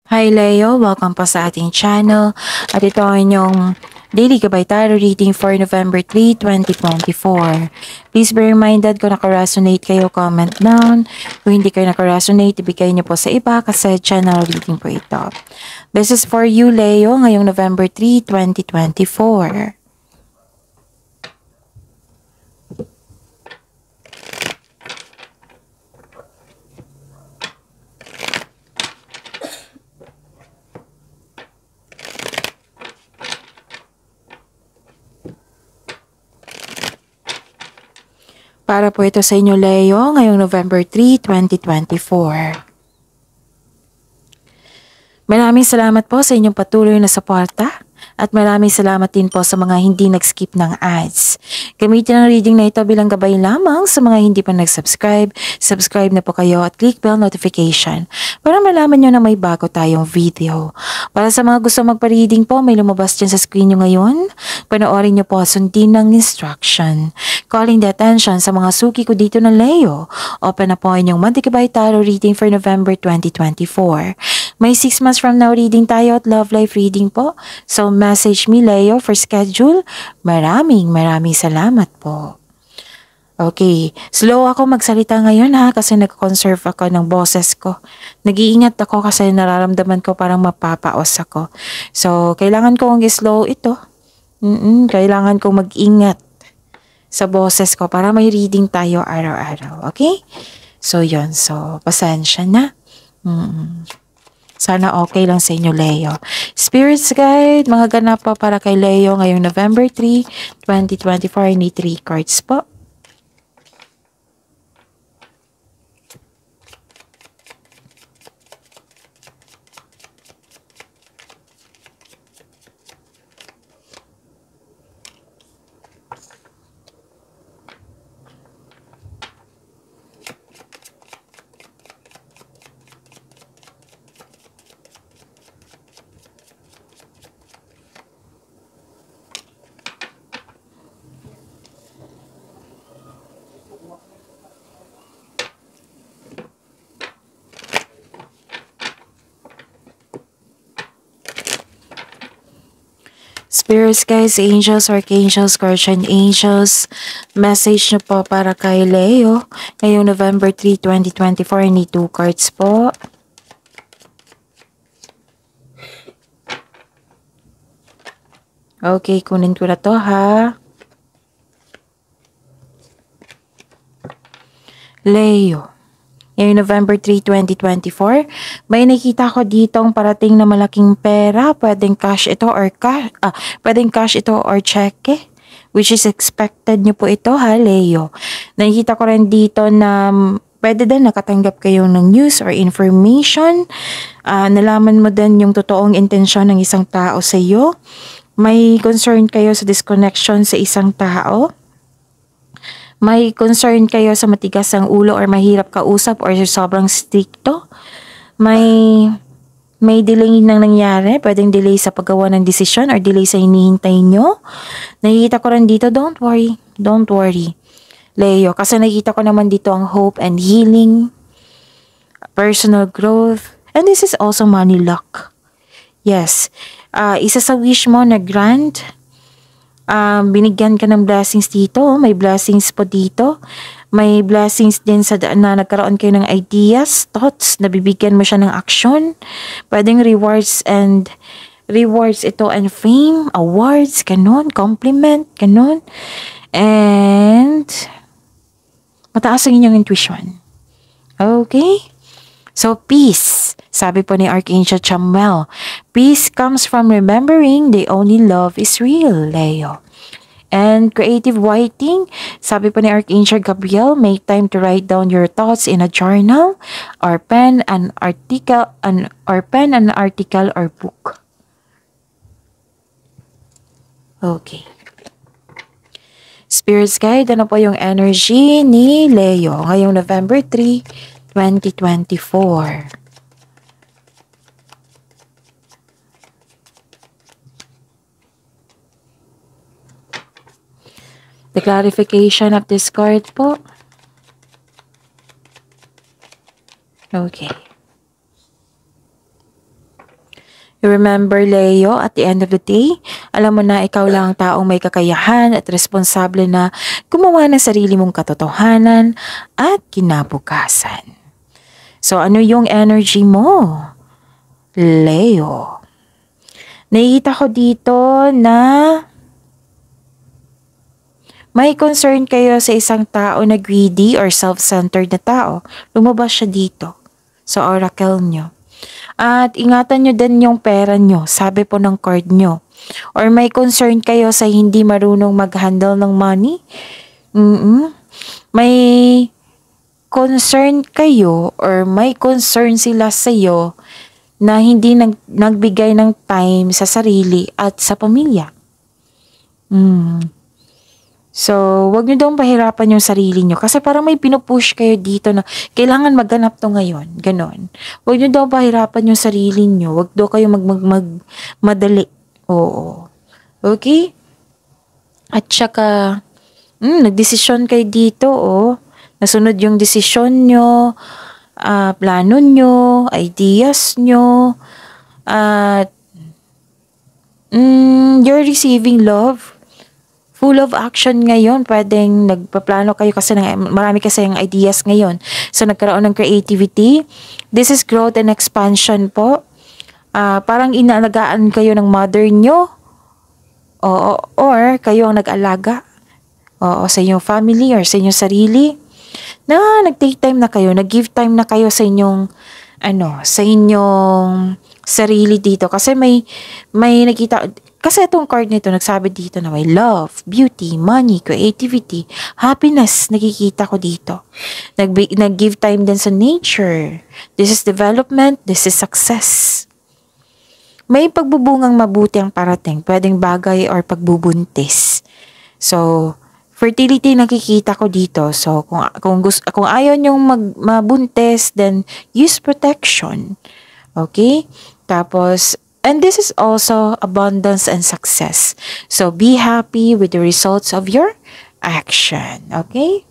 Hi Leo, welcome po sa ating channel. At ito ang inyong daily gabay tarot reading for November 3, 2024. Please be reminded kung naka-resonate kayo, comment down. Kung hindi kayo naka-resonate, ibigay niyo po sa iba kasi channel reading po ito. This is for you Leo ngayong November 3, 2024. Para po ito sa inyo Leo ngayong November 3, 2024. Maraming salamat po sa inyong patuloy na suporta at maraming salamat din po sa mga hindi nag-skip ng ads. Gamitin ang reading na ito bilang gabay lamang sa mga hindi pa nag-subscribe. Subscribe na po kayo at click bell notification para malaman nyo na may bago tayong video. Para sa mga gusto magpa-reading po, may lumabas dyan sa screen nyo ngayon. Panoorin nyo po, sundin ng instruction. Calling the attention sa mga suki ko dito na Leo. Open na po inyong Monthly Gabay Tarot reading for November 2024. May 6 months from now reading tayo at love life reading po. So message me Leo for schedule. Maraming salamat po. Okay, slow ako magsalita ngayon ha kasi nag-conserve ako ng boses ko. Nag-iingat ako kasi nararamdaman ko parang mapapaos ako. So kailangan kong slow ito. Kailangan kong mag-ingat sa boses ko para may reading tayo araw-araw. Okay? So yun, so pasensya na. Sana okay lang sa inyo, Leo. Spirits Guide, mga ganap pa para kay Leo ngayong November 3, 2024. Ni 3 cards po. Spirits guys, angels, archangels, guardian angels, message nyo po para kay Leo ngayong November 3, 2024. Ni 2 cards po. Okay, kunin ko na to ha. Leo. Ngayong November 3, 2024, may nakita ko ditong parating na malaking pera. Pwedeng cash ito or cheque, which is expected nyo po ito ha, Leo. Nakita ko rin dito na pwede din nakatanggap kayo ng news or information. Nalaman mo din yung totoong intensyon ng isang tao sa iyo. May concern kayo sa disconnection sa isang tao. May concern kayo sa matigas ang ulo or mahirap kausap or sobrang stricto. May delay nang nangyari. Pwedeng delay sa paggawa ng desisyon or delay sa hinihintay nyo. Nakikita ko rin dito, don't worry. Don't worry, Leo. Kasi nakikita ko naman dito ang hope and healing, personal growth, and this is also money luck. Yes. Isa sa wish mo na grant, binigyan ka ng blessings dito. May blessings po dito. May blessings din sa na nagkaroon kayo ng ideas, thoughts, nabibigyan mo siya ng action. Pwedeng rewards ito and fame, awards, ganun, compliment, ganun. And mataas ang inyong intuition. Okay? So peace. Sabi po ni Archangel Chamuel, peace comes from remembering the only love is real, Leo. And creative writing, sabi po ni Archangel Gabriel, make time to write down your thoughts in a journal or pen an article or book. Okay. Spirits Guide, ano po yung energy ni Leo ngayong November 3, 2024? The clarification of this card po. Okay. Remember, Leo, at the end of the day, alam mo na ikaw lang ang taong may kakayahan at responsable na gumawa ng sarili mong katotohanan at kinabukasan. So, ano yung energy mo, Leo? Nakikita ko dito na may concern kayo sa isang tao na greedy or self-centered na tao. Lumabas siya dito sa oracle nyo. At ingatan nyo din yung pera nyo, sabi po ng card nyo. Or may concern kayo sa hindi marunong mag-handle ng money. May concern kayo or may concern sila sa iyo na hindi nagbigay ng time sa sarili at sa pamilya. So, wag nyo daw pahirapan yung sarili nyo. Kasi parang may pinupush kayo dito na kailangan magganap to ngayon. Ganon. Wag nyo daw pahirapan yung sarili nyo. Wag daw kayo madali. Oo. Okay? At saka, nagdesisyon kayo dito, oh. Nasunod yung desisyon nyo, plano nyo, ideas nyo, at you're receiving love. Full of action ngayon. Pwedeng nagpaplano kayo kasi marami kasi yung ideas ngayon. So, nagkaroon ng creativity. This is growth and expansion po. Parang inaalagaan kayo ng mother nyo. Or kayo ang nag-alaga. Sa inyong family or sa inyong sarili. Nag-take time na kayo. Nag-give time na kayo sa inyong sa inyong sarili dito. Kasi may nakita. Kasi itong card nito, nagsabi dito na may love, beauty, money, creativity, happiness, nakikita ko dito. Nag-give time din sa nature. This is development, this is success. May pagbubungang mabuti ang parating, pwedeng bagay or pagbubuntis. So, fertility nakikita ko dito. So, kung ayaw nyong mabuntis, then use protection. Okay? Tapos, and this is also abundance and success. So, be happy with the results of your action. Okay?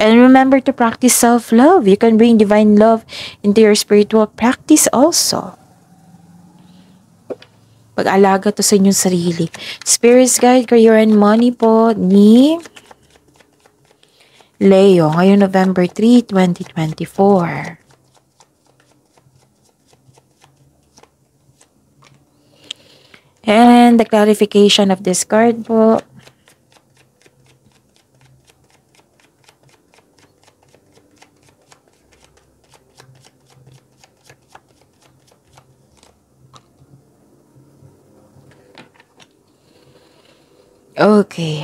And remember to practice self-love. You can bring divine love into your spiritual practice also. Pag-alaga to sa inyong sarili. Spirit's Guide, Career and Money po ni Leo. Ngayon, November 3, 2024. And the clarification of this card po. Okay.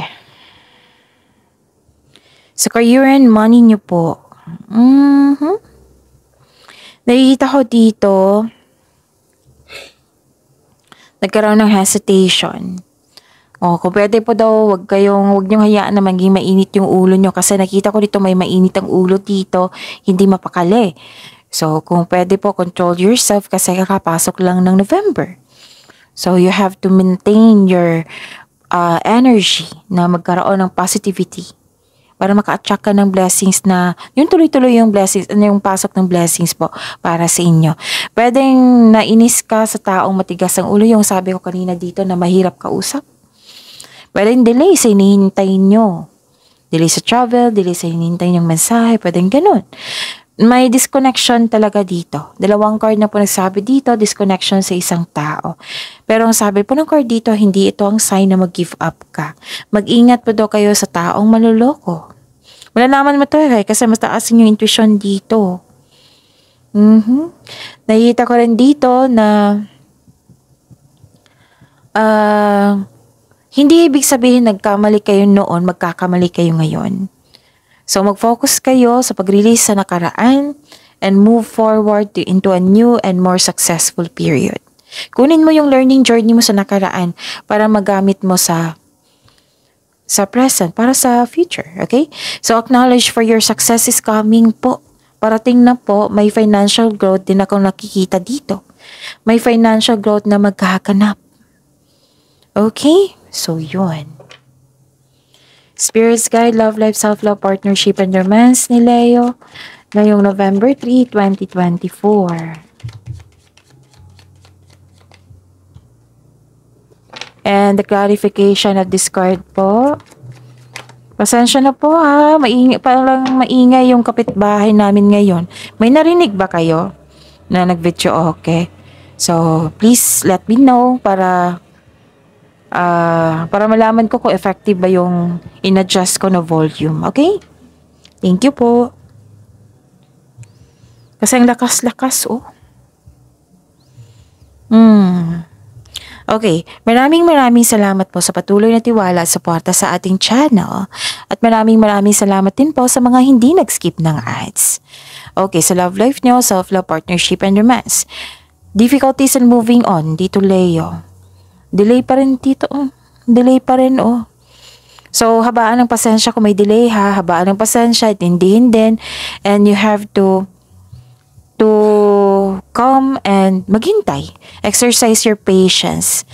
So, career and money nyo po. Nakikita ko dito, nagkaroon ng hesitation. Kung pwede po daw, wag niyong hayaan na maging mainit yung ulo nyo kasi nakita ko dito may mainit ang ulo dito, hindi mapakali. So, kung pwede po, control yourself kasi kakapasok lang ng November. So, you have to maintain your energy na magkaroon ng positivity para maka-attract ka ng blessings na, yung tuloy-tuloy yung blessings, yung pasok ng blessings po para sa inyo. Pwedeng nainis ka sa taong matigas ang ulo, yung sabi ko kanina dito na mahirap kausap. Pwedeng delay sa hinihintay nyo. Delay sa travel, delay sa hinihintay nyong mensahe, pwedeng ganun. May disconnection talaga dito. Dalawang card na po nagsabi dito, disconnection sa isang tao. Pero ang sabi po ng card dito, hindi ito ang sign na mag-give up ka. Mag-ingat po daw kayo sa taong maluloko. Malalaman mo ito kasi mas taas yung intuition dito. Nakikita ko rin dito na hindi ibig sabihin nagkamali kayo noon, magkakamali kayo ngayon. So, mag-focus kayo sa pag-release sa nakaraan and move forward into a new and more successful period. Kunin mo yung learning journey mo sa nakaraan para magamit mo sa present, para sa future, okay? So, acknowledge for your success is coming po. Parating na po, may financial growth din akong nakikita dito. May financial growth na magkakanap. Okay? So, yun. Spirit's Guide, Love Life, Self-Love, Partnership, and Romance ni Leo ngayong November 3, 2024. And the clarification of this card po. Pasensya na po ha, parang maingay yung kapitbahay namin ngayon. May narinig ba kayo na nag-video? Okay. So, please let me know para malaman ko kung effective ba yung in-adjust ko na volume. Okay? Thank you po. Kasi ang lakas-lakas, oh. Okay, maraming salamat po sa patuloy na tiwala at suporta sa ating channel. At maraming salamat din po sa mga hindi nag-skip ng ads. Okay, sa love life nyo, self-love, partnership, and romance. Difficulties in moving on, dito Leo. Delay pa rin dito, delay pa rin, oh. So, habaan ng pasensya kung may delay ha, habaan ng pasensya, intindihin din, and you have to come and maghintay. Exercise your patience.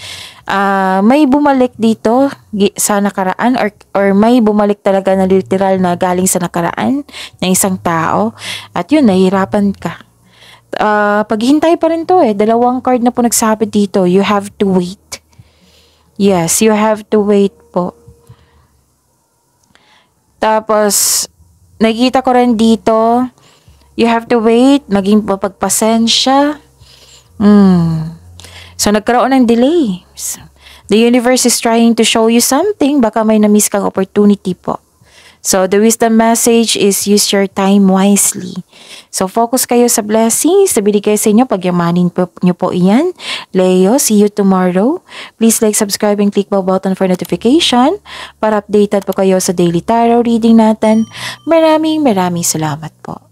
May bumalik dito sa nakaraan or may bumalik talaga na literal na galing sa nakaraan ng isang tao at yun, nahihirapan ka. Paghintay pa rin to dalawang card na po nagsabi dito, you have to wait. Yes, you have to wait po. Tapos, nakikita ko rin dito, you have to wait, maging mapagpasensya. So, nagkaroon ng delay. The universe is trying to show you something. Baka may na-miss kang opportunity po. So, the wisdom message is use your time wisely. So, focus kayo sa blessings na binigay sa inyo. Pagyamanin nyo po iyan. Leo, see you tomorrow. Please like, subscribe, and click bell button for notification para updated po kayo sa daily tarot reading natin. Maraming salamat po.